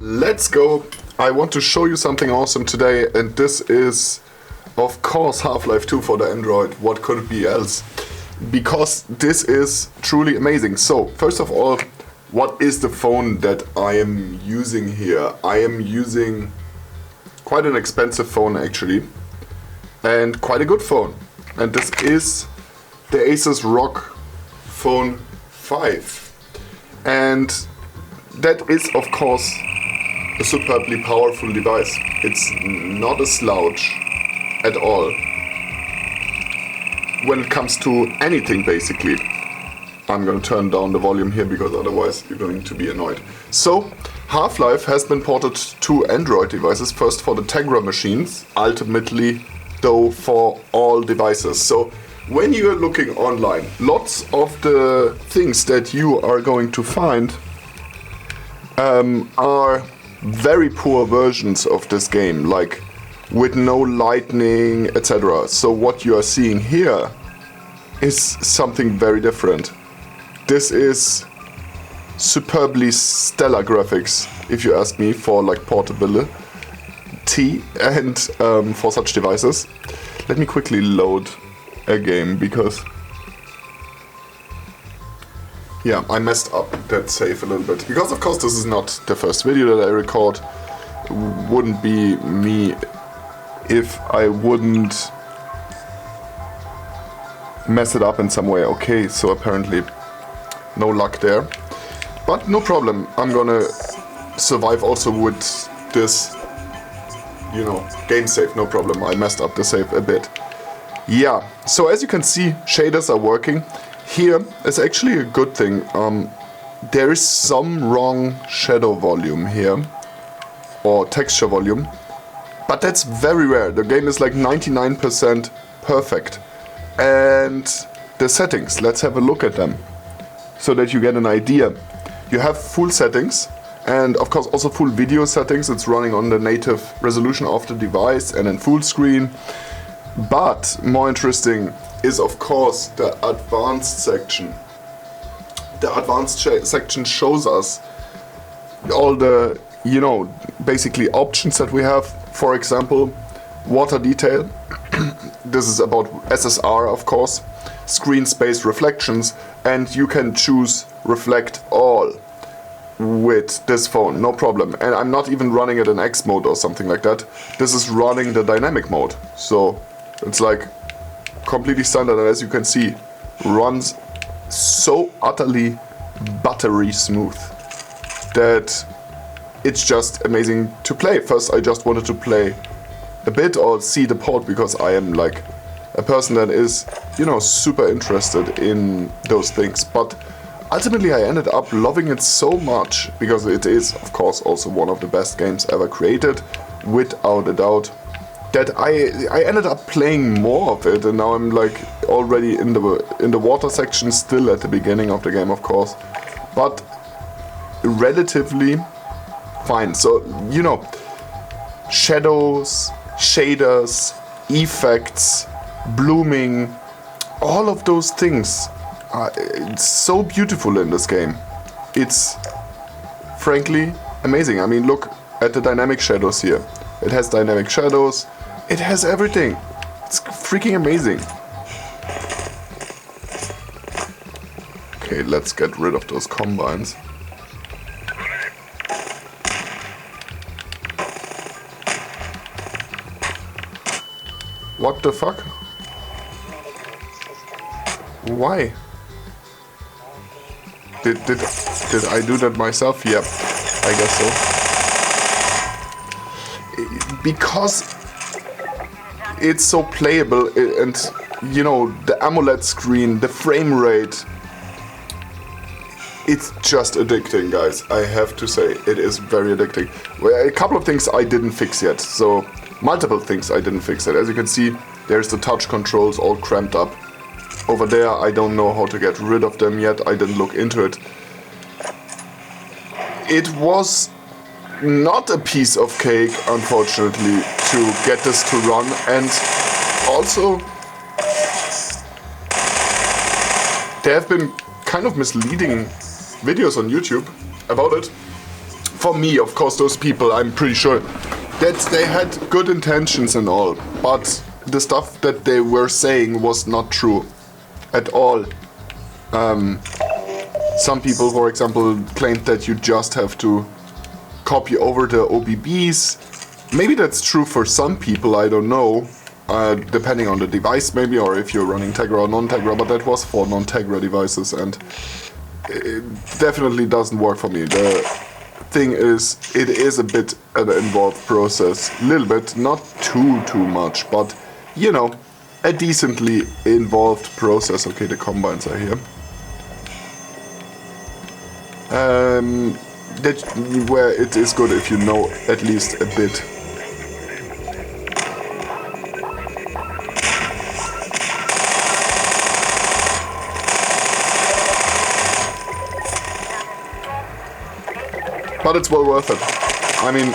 Let's go. I want to show you something awesome today, and this is of course Half-Life 2 for the Android. What could it be else? Because this is truly amazing. So first of all, what is the phone that I am using here? I am using quite an expensive phone actually, and quite a good phone. And this is the Asus ROG Phone 5. And that is of course a superbly powerful device. It's not a slouch at all when it comes to anything basically. I'm gonna turn down the volume here because otherwise you're going to be annoyed. So Half-Life has been ported to Android devices, first for the Tegra machines, ultimately though for all devices. So when you are looking online, lots of the things that you are going to find are very poor versions of this game, like with no lightning, etc. So what you are seeing here is something very different. This is superbly stellar graphics, if you ask me, for like portability and for such devices. Let me quickly load a game because yeah, I messed up that save a little bit. Because of course this is not the first video that I record. Wouldn't be me if I wouldn't mess it up in some way. Okay, so apparently no luck there. But no problem, I'm gonna survive also with this, you know, game save, no problem. I messed up the save a bit. Yeah, so as you can see, shaders are working. Here is actually a good thing. There is some wrong shadow volume here, or texture volume, but that's very rare. The game is like 99% perfect. And the settings, let's have a look at them so that you get an idea. You have full settings and of course also full video settings. It's running on the native resolution of the device and in full screen. But more interesting is of course the advanced section. The advanced section shows us all the, you know, basically options that we have. For example, water detail. This is about SSR of course. Screen space reflections, and you can choose reflect all with this phone, no problem. And I'm not even running it in X mode or something like that. This is running the dynamic mode. So it's like completely standard, and as you can see, runs so utterly buttery smooth that it's just amazing to play. First I just wanted to play a bit or see the port because I am like a person that is, you know, super interested in those things. But ultimately I ended up loving it so much because it is of course also one of the best games ever created, without a doubt, that I ended up playing more of it, and now I'm like already in the water section, still at the beginning of the game of course, but relatively fine. So, you know, shadows, shaders, effects, blooming, all of those things are it's so beautiful in this game. It's frankly amazing. I mean, look at the dynamic shadows here. It has dynamic shadows. It has everything. It's freaking amazing. Okay, let's get rid of those combines. What the fuck? Why? Did I do that myself? Yep, I guess so. Because it's so playable, and you know, the AMOLED screen, the frame rate, it's just addicting, guys. I have to say, it is very addicting. Well, a couple of things I didn't fix yet, so multiple things I didn't fix yet. As you can see, there's the touch controls all cramped up. Over there, I don't know how to get rid of them yet. I didn't look into it. It was not a piece of cake, unfortunately, to get this to run, and also there have been kind of misleading videos on YouTube about it. for me, of course, those people, I'm pretty sure that they had good intentions and all, but the stuff that they were saying was not true at all. Some people, for example, claimed that you just have to copy over the OBBs. Maybe that's true for some people, I don't know, depending on the device maybe, or if you're running Tegra or non-Tegra, but that was for non-Tegra devices, and it definitely doesn't work for me. The thing is, it is a bit an involved process, a little bit, not too much, but you know, a decently involved process. Okay, the combines are here. That where it is good if you know at least a bit. But it's well worth it. I mean,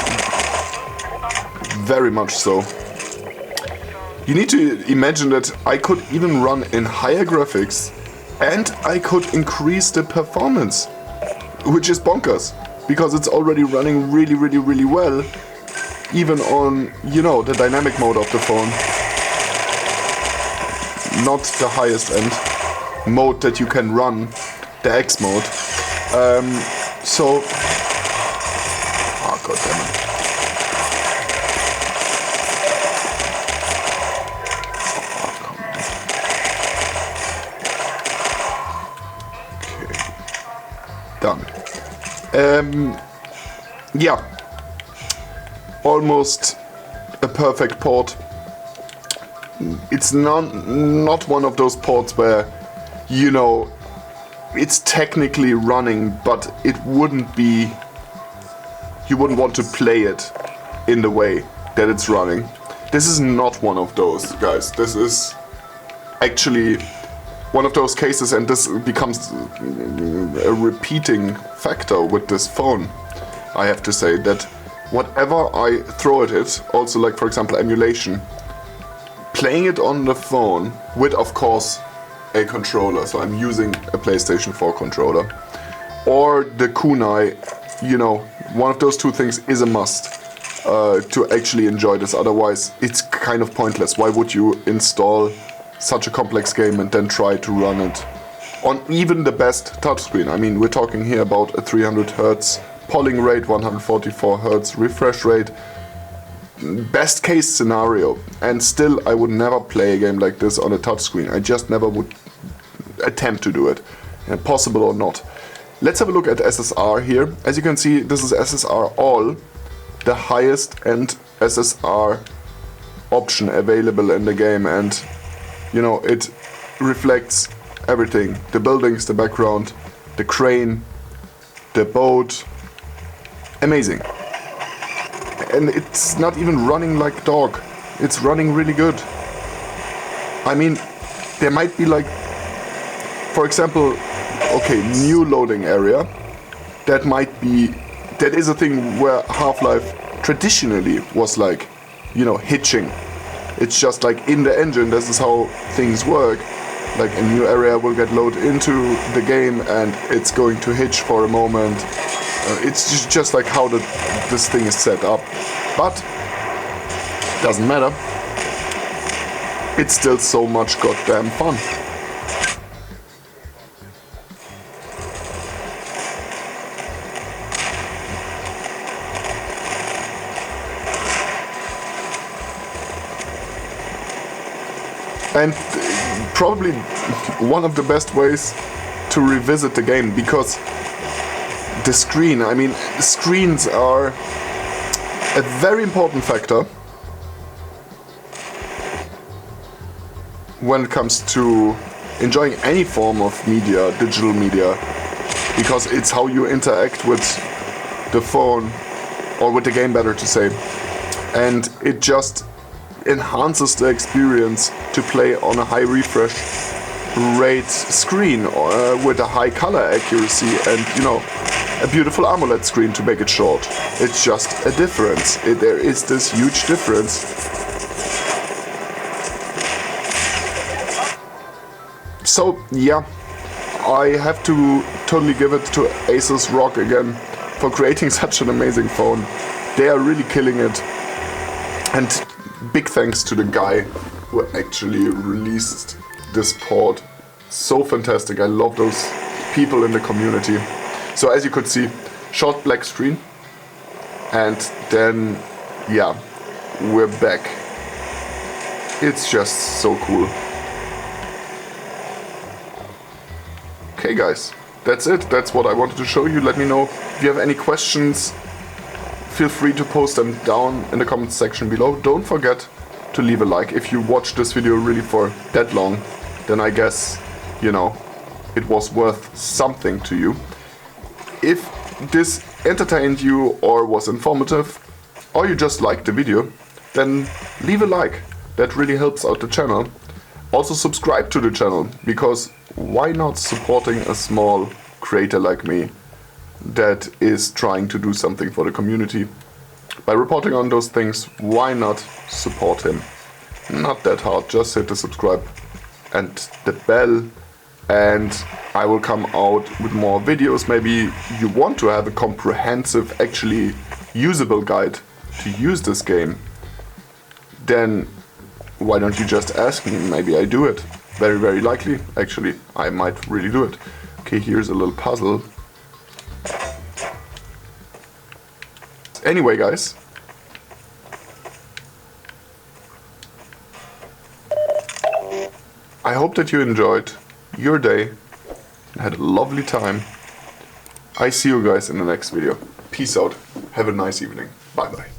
very much so. You need to imagine that I could even run in higher graphics and I could increase the performance, which is bonkers, because it's already running really well, even on, you know, the dynamic mode of the phone. Not the highest end mode that you can run, the X mode. So, oh god damn it. Done. Yeah, almost a perfect port. It's not one of those ports where, you know, it's technically running, but it wouldn't be, you wouldn't want to play it in the way that it's running. This is not one of those, guys. This is actually one of those cases, and this becomes a repeating factor with this phone. I have to say that whatever I throw at it, also like for example emulation, playing it on the phone with of course a controller, so I'm using a PlayStation 4 controller, or the kunai, you know, one of those two things is a must to actually enjoy this, otherwise it's kind of pointless. Why would you install such a complex game and then try to run it on even the best touchscreen? I mean, we're talking here about a 300 Hz polling rate, 144 Hz refresh rate, best case scenario, and still I would never play a game like this on a touchscreen. I just never would attempt to do it, possible or not. Let's have a look at SSR here. As you can see, this is SSR all, the highest end SSR option available in the game, and you know, it reflects everything. The buildings, the background, the crane, the boat. Amazing. And it's not even running like dog. It's running really good. I mean, there might be like, for example, okay, new loading area. That is a thing where Half-Life traditionally was like, you know, hitching. It's just like in the engine, this is how things work. Like a new area will get loaded into the game and it's going to hitch for a moment. It's just like how this thing is set up. But doesn't matter. It's still so much goddamn fun. And probably one of the best ways to revisit the game, because the screen, I mean, screens are a very important factor when it comes to enjoying any form of media, digital media, because it's how you interact with the phone, or with the game better to say, and it just enhances the experience to play on a high refresh rate screen with a high color accuracy and, you know, a beautiful AMOLED screen to make it short. It's just a difference. There is this huge difference. So yeah, I have to totally give it to Asus ROG again. for creating such an amazing phone. They are really killing it. And big thanks to the guy who actually released this port. So fantastic. I love those people in the community. So as you could see, short black screen. And then, yeah, we're back. It's just so cool. Okay guys, that's it. That's what I wanted to show you. Let me know if you have any questions. Feel free to post them down in the comments section below. Don't forget to leave a like. If you watched this video really for that long, then I guess, you know, it was worth something to you. If this entertained you or was informative, or you just liked the video, then leave a like. That really helps out the channel. Also subscribe to the channel, because why not supporting a small creator like me that is trying to do something for the community? By reporting on those things, why not support him? Not that hard, just hit the subscribe and the bell, and I will come out with more videos. Maybe you want to have a comprehensive, actually usable guide to use this game, then why don't you just ask me? Maybe I do it. Very, very likely, actually, I might really do it. Okay, here's a little puzzle. Anyway, guys, I hope that you enjoyed your day and had a lovely time. I see you guys in the next video. Peace out. Have a nice evening. Bye bye.